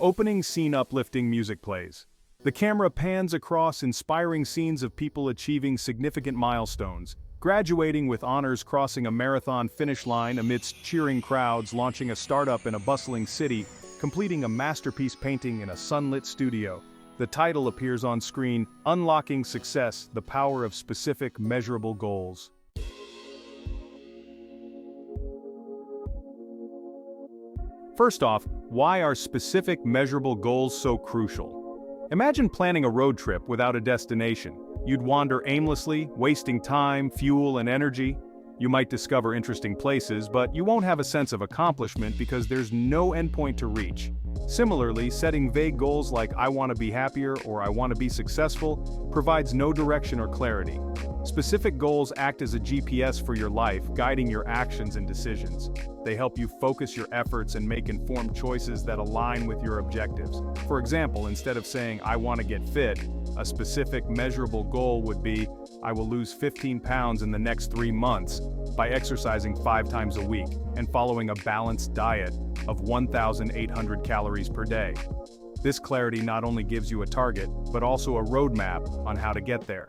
Opening scene uplifting music plays. The camera pans across inspiring scenes of people achieving significant milestones, graduating with honors, crossing a marathon finish line amidst cheering crowds, launching a startup in a bustling city, completing a masterpiece painting in a sunlit studio. The title appears on screen, Unlocking Success, the Power of Specific Measurable Goals. First off, why are specific measurable goals so crucial? Imagine planning a road trip without a destination. You'd wander aimlessly, wasting time, fuel, and energy. You might discover interesting places, but you won't have a sense of accomplishment because there's no endpoint to reach. Similarly, setting vague goals like "I want to be happier" or "I want to be successful" provides no direction or clarity. Specific goals act as a GPS for your life, guiding your actions and decisions. They help you focus your efforts and make informed choices that align with your objectives. For example, instead of saying "I want to get fit," a specific measurable goal would be, "I will lose 15 pounds in the next 3 months by exercising 5 times a week and following a balanced diet of 1,800 calories per day." This clarity not only gives you a target, but also a roadmap on how to get there.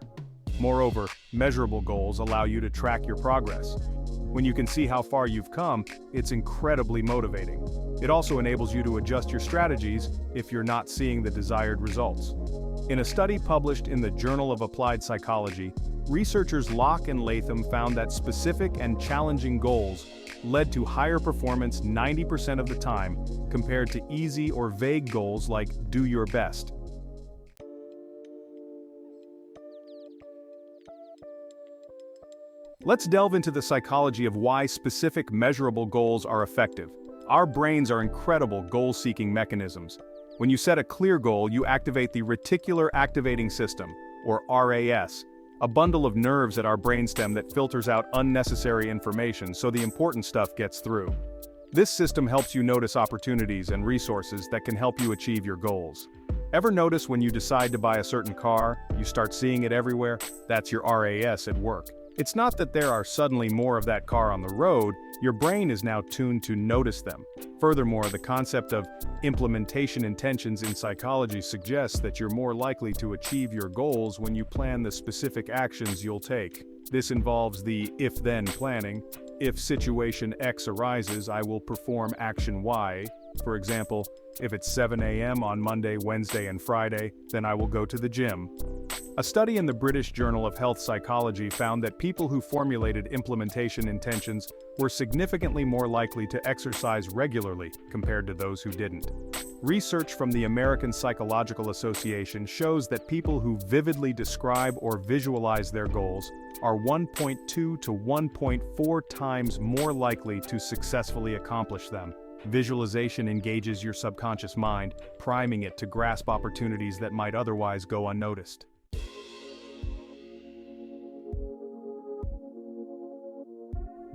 Moreover, measurable goals allow you to track your progress. When you can see how far you've come, it's incredibly motivating. It also enables you to adjust your strategies if you're not seeing the desired results. In a study published in the Journal of Applied Psychology, researchers Locke and Latham found that specific and challenging goals led to higher performance 90% of the time compared to easy or vague goals like "do your best." Let's delve into the psychology of why specific measurable goals are effective. Our brains are incredible goal-seeking mechanisms. When you set a clear goal, you activate the reticular activating system, or RAS, a bundle of nerves at our brainstem that filters out unnecessary information so the important stuff gets through. This system helps you notice opportunities and resources that can help you achieve your goals. Ever notice when you decide to buy a certain car, you start seeing it everywhere? That's your RAS at work. It's not that there are suddenly more of that car on the road, your brain is now tuned to notice them. Furthermore, the concept of implementation intentions in psychology suggests that you're more likely to achieve your goals when you plan the specific actions you'll take. This involves the if-then planning. If situation X arises, I will perform action Y. For example, if it's 7 a.m. on Monday, Wednesday, and Friday, then I will go to the gym. A study in the British Journal of Health Psychology found that people who formulated implementation intentions were significantly more likely to exercise regularly compared to those who didn't. Research from the American Psychological Association shows that people who vividly describe or visualize their goals are 1.2 to 1.4 times more likely to successfully accomplish them. Visualization engages your subconscious mind, priming it to grasp opportunities that might otherwise go unnoticed.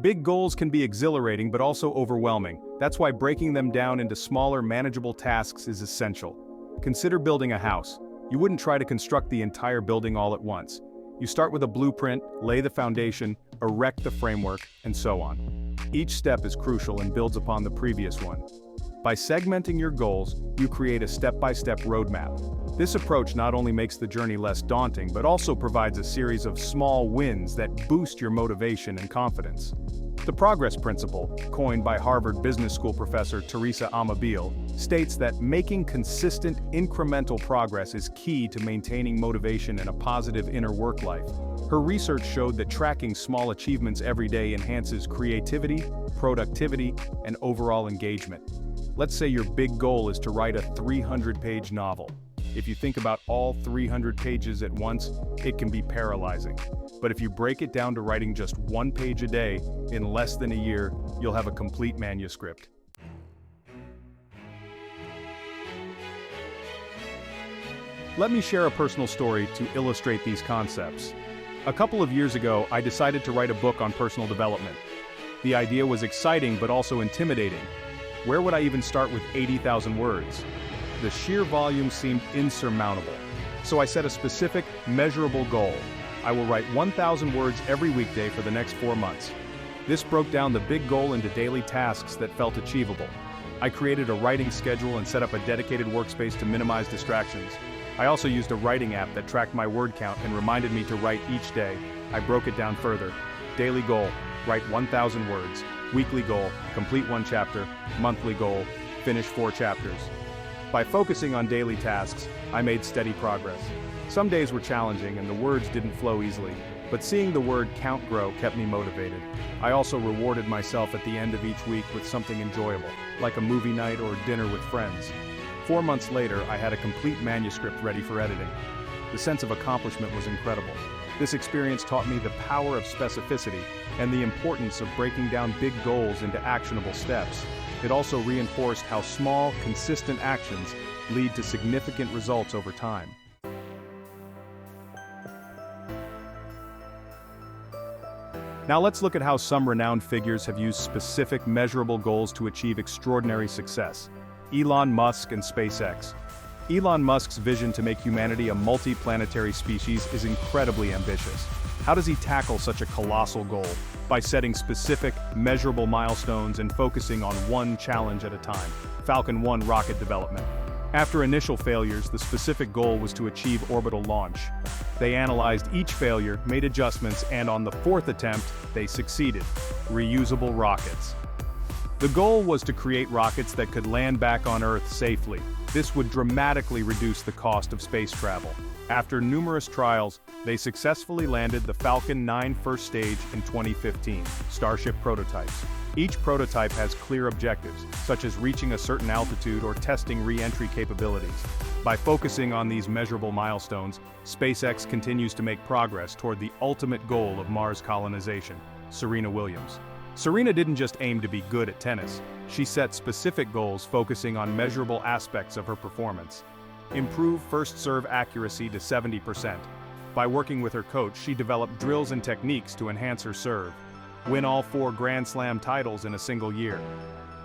Big goals can be exhilarating but also overwhelming. That's why breaking them down into smaller, manageable tasks is essential. Consider building a house. You wouldn't try to construct the entire building all at once. You start with a blueprint, lay the foundation, erect the framework, and so on. Each step is crucial and builds upon the previous one. By segmenting your goals, you create a step-by-step roadmap. This approach not only makes the journey less daunting, but also provides a series of small wins that boost your motivation and confidence. The progress principle, coined by Harvard Business School professor Teresa Amabile, states that making consistent, incremental progress is key to maintaining motivation and a positive inner work life. Her research showed that tracking small achievements every day enhances creativity, productivity, and overall engagement. Let's say your big goal is to write a 300-page novel. If you think about all 300 pages at once, it can be paralyzing. But if you break it down to writing just 1 page a day, in less than a year, you'll have a complete manuscript. Let me share a personal story to illustrate these concepts. A couple of years ago, I decided to write a book on personal development. The idea was exciting but also intimidating. Where would I even start with 80,000 words? The sheer volume seemed insurmountable. So I set a specific, measurable goal. I will write 1,000 words every weekday for the next 4 months. This broke down the big goal into daily tasks that felt achievable. I created a writing schedule and set up a dedicated workspace to minimize distractions. I also used a writing app that tracked my word count and reminded me to write each day. I broke it down further. Daily goal, write 1,000 words. Weekly goal, complete 1 chapter. Monthly goal, finish 4 chapters. By focusing on daily tasks, I made steady progress. Some days were challenging and the words didn't flow easily, but seeing the word count grow kept me motivated. I also rewarded myself at the end of each week with something enjoyable, like a movie night or dinner with friends. 4 months later, I had a complete manuscript ready for editing. The sense of accomplishment was incredible. This experience taught me the power of specificity and the importance of breaking down big goals into actionable steps. It also reinforced how small, consistent actions lead to significant results over time. Now let's look at how some renowned figures have used specific measurable goals to achieve extraordinary success. Elon Musk and SpaceX. Elon Musk's vision to make humanity a multi-planetary species is incredibly ambitious. How does he tackle such a colossal goal? By setting specific, measurable milestones and focusing on one challenge at a time. Falcon 1 rocket development. After initial failures, the specific goal was to achieve orbital launch. They analyzed each failure, made adjustments, and on the 4th attempt, they succeeded. Reusable rockets. The goal was to create rockets that could land back on Earth safely. This would dramatically reduce the cost of space travel. After numerous trials, they successfully landed the Falcon 9 first stage in 2015, Starship prototypes. Each prototype has clear objectives, such as reaching a certain altitude or testing re-entry capabilities. By focusing on these measurable milestones, SpaceX continues to make progress toward the ultimate goal of Mars colonization. Serena Williams. Serena didn't just aim to be good at tennis. She set specific goals focusing on measurable aspects of her performance. Improve first serve accuracy to 70%. By working with her coach, she developed drills and techniques to enhance her serve. Win all 4 Grand Slam titles in a single year.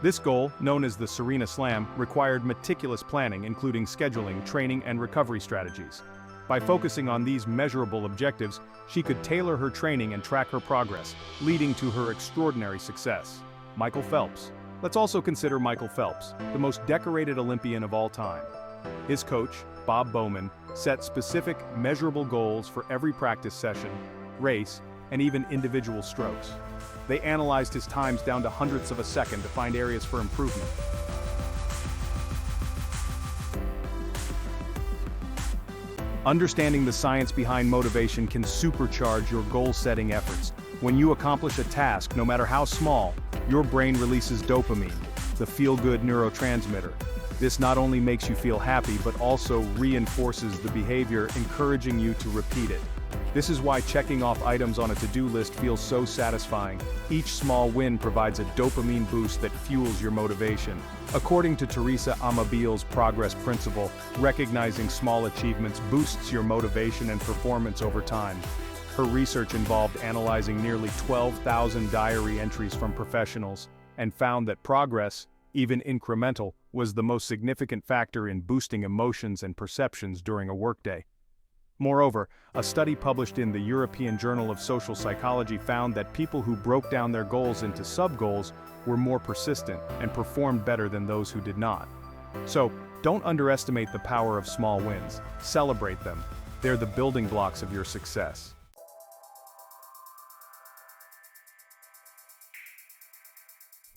This goal, known as the Serena Slam, required meticulous planning, including scheduling, training, and recovery strategies. By focusing on these measurable objectives, she could tailor her training and track her progress, leading to her extraordinary success. Michael Phelps. Let's also consider Michael Phelps, the most decorated Olympian of all time. His coach, Bob Bowman, set specific, measurable goals for every practice session, race, and even individual strokes. They analyzed his times down to hundredths of a second to find areas for improvement. Understanding the science behind motivation can supercharge your goal-setting efforts. When you accomplish a task, no matter how small, your brain releases dopamine, the feel-good neurotransmitter. This not only makes you feel happy, but also reinforces the behavior, encouraging you to repeat it. This is why checking off items on a to-do list feels so satisfying. Each small win provides a dopamine boost that fuels your motivation. According to Teresa Amabile's progress principle, recognizing small achievements boosts your motivation and performance over time. Her research involved analyzing nearly 12,000 diary entries from professionals, and found that progress, even incremental, was the most significant factor in boosting emotions and perceptions during a workday. Moreover, a study published in the European Journal of Social Psychology found that people who broke down their goals into sub-goals were more persistent and performed better than those who did not. So, don't underestimate the power of small wins. Celebrate them. They're the building blocks of your success.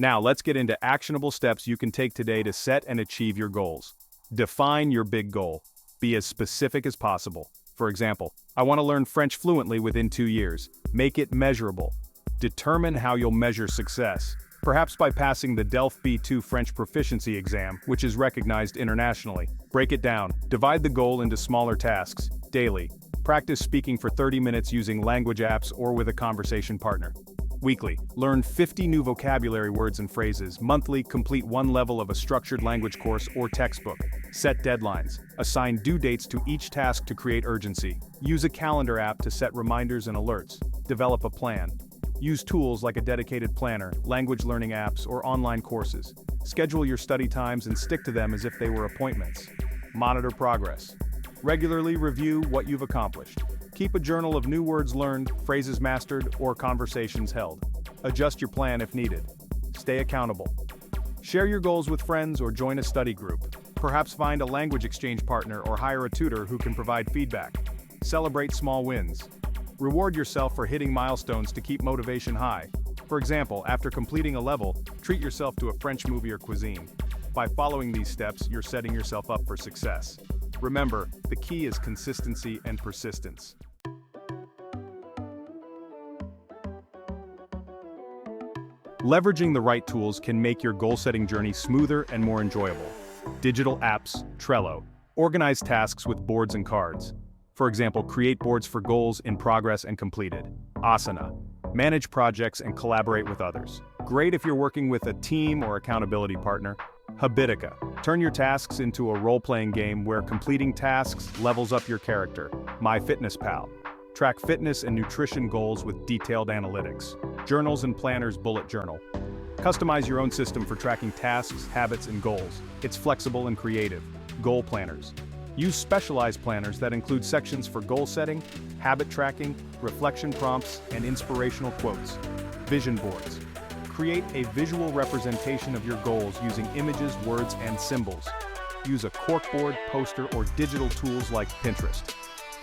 Now, let's get into actionable steps you can take today to set and achieve your goals. Define your big goal. Be as specific as possible. For example, I want to learn French fluently within 2 years. Make it measurable. Determine how you'll measure success. Perhaps by passing the DELF B2 French proficiency exam, which is recognized internationally. Break it down. Divide the goal into smaller tasks. Daily. Practice speaking for 30 minutes using language apps or with a conversation partner. Weekly. Learn 50 new vocabulary words and phrases. Monthly. Complete 1 level of a structured language course or textbook. Set deadlines. Assign due dates to each task to create urgency. Use a calendar app to set reminders and alerts. Develop a plan. Use tools like a dedicated planner, language learning apps, or online courses. Schedule your study times and stick to them as if they were appointments. Monitor progress. Regularly review what you've accomplished. Keep a journal of new words learned, phrases mastered, or conversations held. Adjust your plan if needed. Stay accountable. Share your goals with friends or join a study group. Perhaps find a language exchange partner or hire a tutor who can provide feedback. Celebrate small wins. Reward yourself for hitting milestones to keep motivation high. For example, after completing a level, treat yourself to a French movie or cuisine. By following these steps, you're setting yourself up for success. Remember, the key is consistency and persistence. Leveraging the right tools can make your goal-setting journey smoother and more enjoyable. Digital apps, Trello. Organize tasks with boards and cards. For example, create boards for goals in progress and completed. Asana. Manage projects and collaborate with others. Great if you're working with a team or accountability partner. Habitica. Turn your tasks into a role-playing game where completing tasks levels up your character. MyFitnessPal. Track fitness and nutrition goals with detailed analytics. Journals and planners bullet journal. Customize your own system for tracking tasks, habits, and goals. It's flexible and creative. Goal planners. Use specialized planners that include sections for goal setting, habit tracking, reflection prompts, and inspirational quotes. Vision boards. Create a visual representation of your goals using images, words, and symbols. Use a corkboard, poster, or digital tools like Pinterest.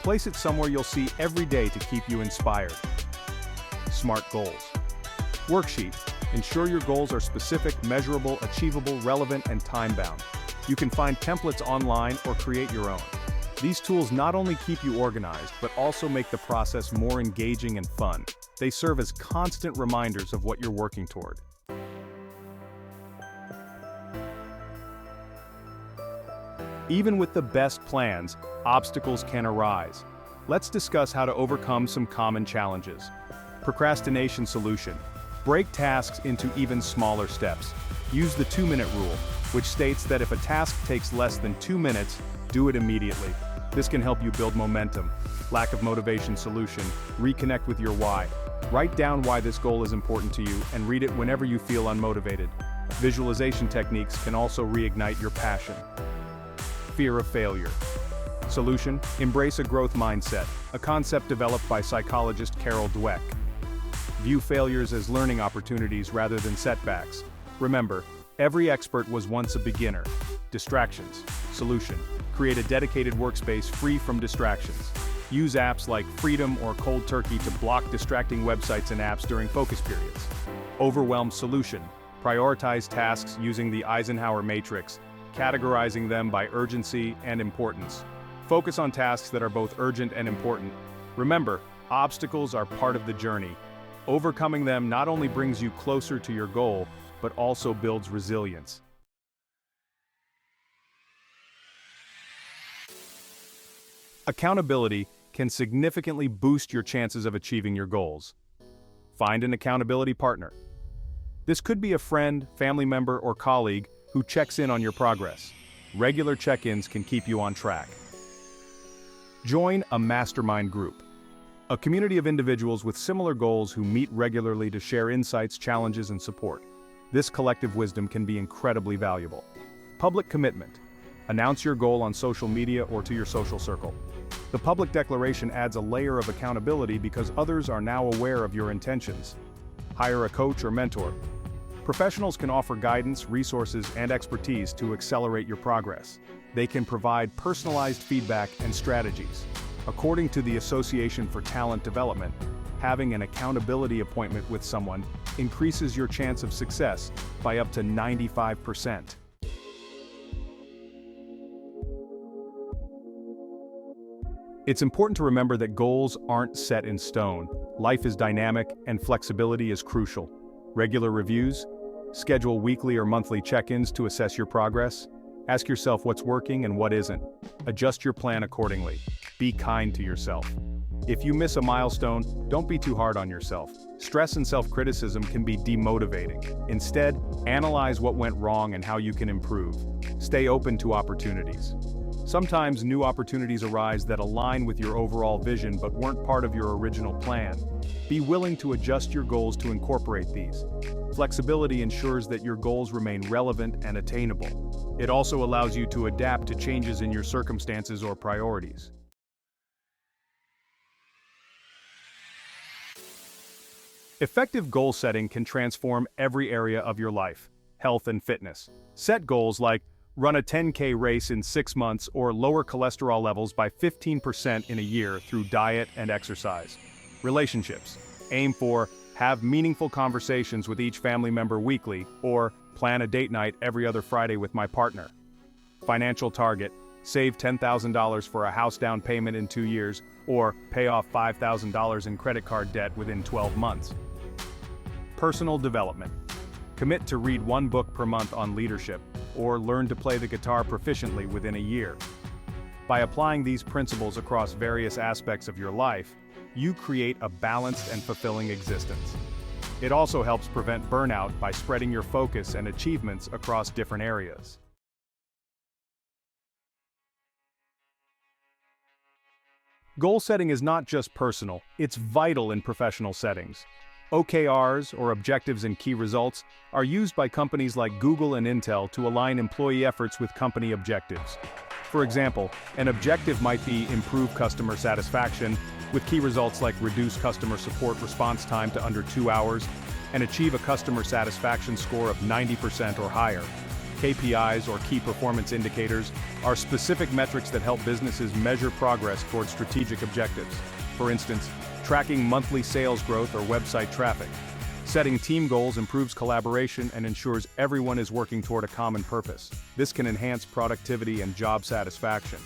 Place it somewhere you'll see every day to keep you inspired. Smart goals. Worksheet. Ensure your goals are specific, measurable, achievable, relevant, and time-bound. You can find templates online or create your own. These tools not only keep you organized, but also make the process more engaging and fun. They serve as constant reminders of what you're working toward. Even with the best plans, obstacles can arise. Let's discuss how to overcome some common challenges. Procrastination solution. Break tasks into even smaller steps. Use the 2-minute rule, which states that if a task takes less than 2 minutes, do it immediately. This can help you build momentum. Lack of motivation solution. Reconnect with your why. Write down why this goal is important to you and read it whenever you feel unmotivated. Visualization techniques can also reignite your passion. Fear of failure. Solution: embrace a growth mindset, a concept developed by psychologist Carol Dweck. View failures as learning opportunities rather than setbacks. Remember, every expert was once a beginner. Distractions. Solution: create a dedicated workspace free from distractions. Use apps like Freedom or Cold Turkey to block distracting websites and apps during focus periods. Overwhelm solution: prioritize tasks using the Eisenhower matrix, categorizing them by urgency and importance. Focus on tasks that are both urgent and important. Remember, obstacles are part of the journey. Overcoming them not only brings you closer to your goal, but also builds resilience. Accountability can significantly boost your chances of achieving your goals. Find an accountability partner. This could be a friend, family member, or colleague who checks in on your progress. Regular check-ins can keep you on track. Join a mastermind group, a community of individuals with similar goals who meet regularly to share insights, challenges, and support. This collective wisdom can be incredibly valuable. Public commitment. Announce your goal on social media or to your social circle. The public declaration adds a layer of accountability because others are now aware of your intentions. Hire a coach or mentor. Professionals can offer guidance, resources, and expertise to accelerate your progress. They can provide personalized feedback and strategies. According to the Association for Talent Development, having an accountability appointment with someone increases your chance of success by up to 95%. It's important to remember that goals aren't set in stone. Life is dynamic, and flexibility is crucial. Regular reviews. Schedule weekly or monthly check-ins to assess your progress. Ask yourself what's working and what isn't. Adjust your plan accordingly. Be kind to yourself. If you miss a milestone, don't be too hard on yourself. Stress and self-criticism can be demotivating. Instead, analyze what went wrong and how you can improve. Stay open to opportunities. Sometimes new opportunities arise that align with your overall vision but weren't part of your original plan. Be willing to adjust your goals to incorporate these. Flexibility ensures that your goals remain relevant and attainable. It also allows you to adapt to changes in your circumstances or priorities. Effective goal setting can transform every area of your life. health and fitness. Set goals like run a 10K race in 6 months or lower cholesterol levels by 15% in a year through diet and exercise. Relationships. Aim for have meaningful conversations with each family member weekly or plan a date night every other Friday with my partner. Financial target. Save $10,000 for a house down payment in 2 years or pay off $5,000 in credit card debt within 12 months. Personal development. Commit to read 1 book per month on leadership or learn to play the guitar proficiently within a year. By applying these principles across various aspects of your life, you create a balanced and fulfilling existence. It also helps prevent burnout by spreading your focus and achievements across different areas. Goal setting is not just personal, it's vital in professional settings. OKRs, or objectives and key results, are used by companies like Google and Intel to align employee efforts with company objectives. For example, an objective might be improve customer satisfaction, with key results like reduce customer support response time to under 2 hours, and achieve a customer satisfaction score of 90% or higher. KPIs, or key performance indicators, are specific metrics that help businesses measure progress towards strategic objectives. For instance, tracking monthly sales growth or website traffic. Setting team goals improves collaboration and ensures everyone is working toward a common purpose. This can enhance productivity and job satisfaction.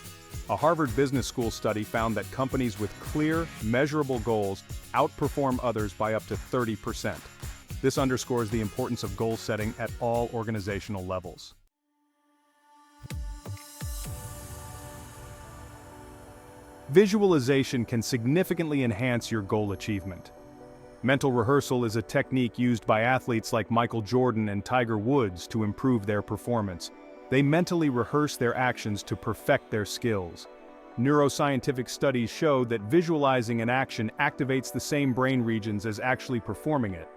A Harvard Business School study found that companies with clear, measurable goals outperform others by up to 30%. This underscores the importance of goal setting at all organizational levels. Visualization can significantly enhance your goal achievement. Mental rehearsal is a technique used by athletes like Michael Jordan and Tiger Woods to improve their performance. They mentally rehearse their actions to perfect their skills. Neuroscientific studies show that visualizing an action activates the same brain regions as actually performing it.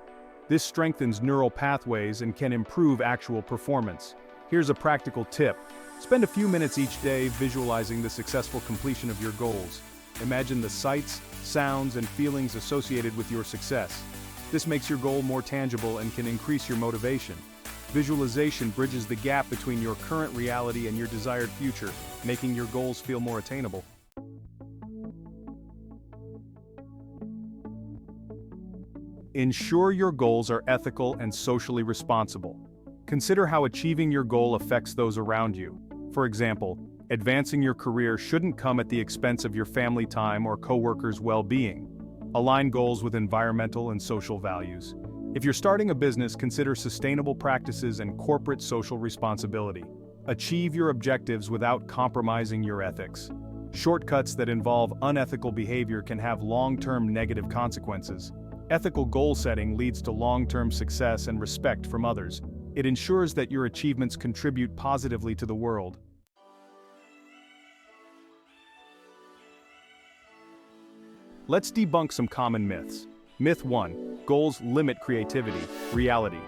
This strengthens neural pathways and can improve actual performance. Here's a practical tip. Spend a few minutes each day visualizing the successful completion of your goals. Imagine the sights, sounds, and feelings associated with your success. This makes your goal more tangible and can increase your motivation. Visualization bridges the gap between your current reality and your desired future, making your goals feel more attainable. Ensure your goals are ethical and socially responsible. Consider how achieving your goal affects those around you. For example, advancing your career shouldn't come at the expense of your family time or coworkers' well-being. Align goals with environmental and social values. If you're starting a business, consider sustainable practices and corporate social responsibility. Achieve your objectives without compromising your ethics. Shortcuts that involve unethical behavior can have long-term negative consequences. Ethical goal setting leads to long-term success and respect from others. It ensures that your achievements contribute positively to the world. Let's debunk some common myths. Myth 1. Goals limit creativity. Reality.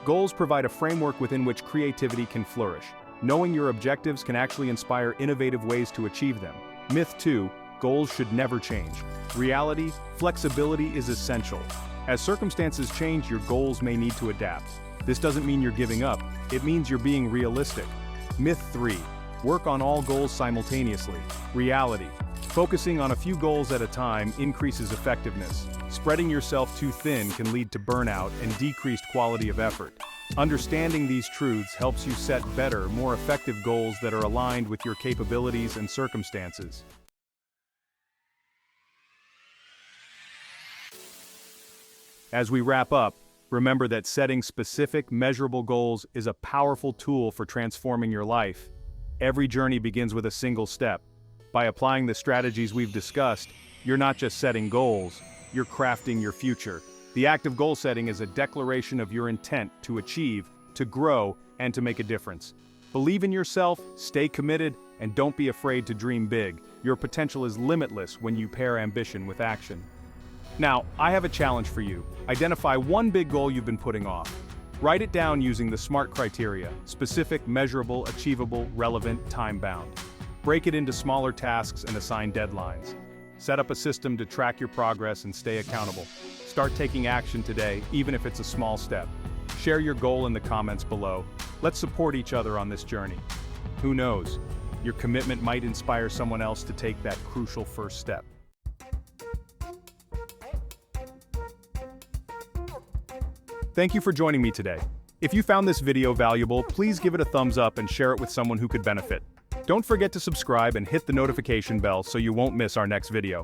Goals provide a framework within which creativity can flourish. Knowing your objectives can actually inspire innovative ways to achieve them. Myth 2. Goals should never change. Reality. Flexibility is essential. As circumstances change, your goals may need to adapt. This doesn't mean you're giving up, it means you're being realistic. Myth 3. Work on all goals simultaneously. Reality. Focusing on a few goals at a time increases effectiveness. Spreading yourself too thin can lead to burnout and decreased quality of effort. Understanding these truths helps you set better, more effective goals that are aligned with your capabilities and circumstances. As we wrap up, remember that setting specific, measurable goals is a powerful tool for transforming your life. Every journey begins with a single step. By applying the strategies we've discussed, you're not just setting goals, you're crafting your future. The act of goal setting is a declaration of your intent to achieve, to grow, and to make a difference. Believe in yourself, stay committed, and don't be afraid to dream big. Your potential is limitless when you pair ambition with action. Now, I have a challenge for you. Identify one big goal you've been putting off. Write it down using the SMART criteria: specific, measurable, achievable, relevant, time-bound. Break it into smaller tasks and assign deadlines. Set up a system to track your progress and stay accountable. Start taking action today, even if it's a small step. Share your goal in the comments below. Let's support each other on this journey. Who knows? Your commitment might inspire someone else to take that crucial first step. Thank you for joining me today. If you found this video valuable, please give it a thumbs up and share it with someone who could benefit. Don't forget to subscribe and hit the notification bell so you won't miss our next video.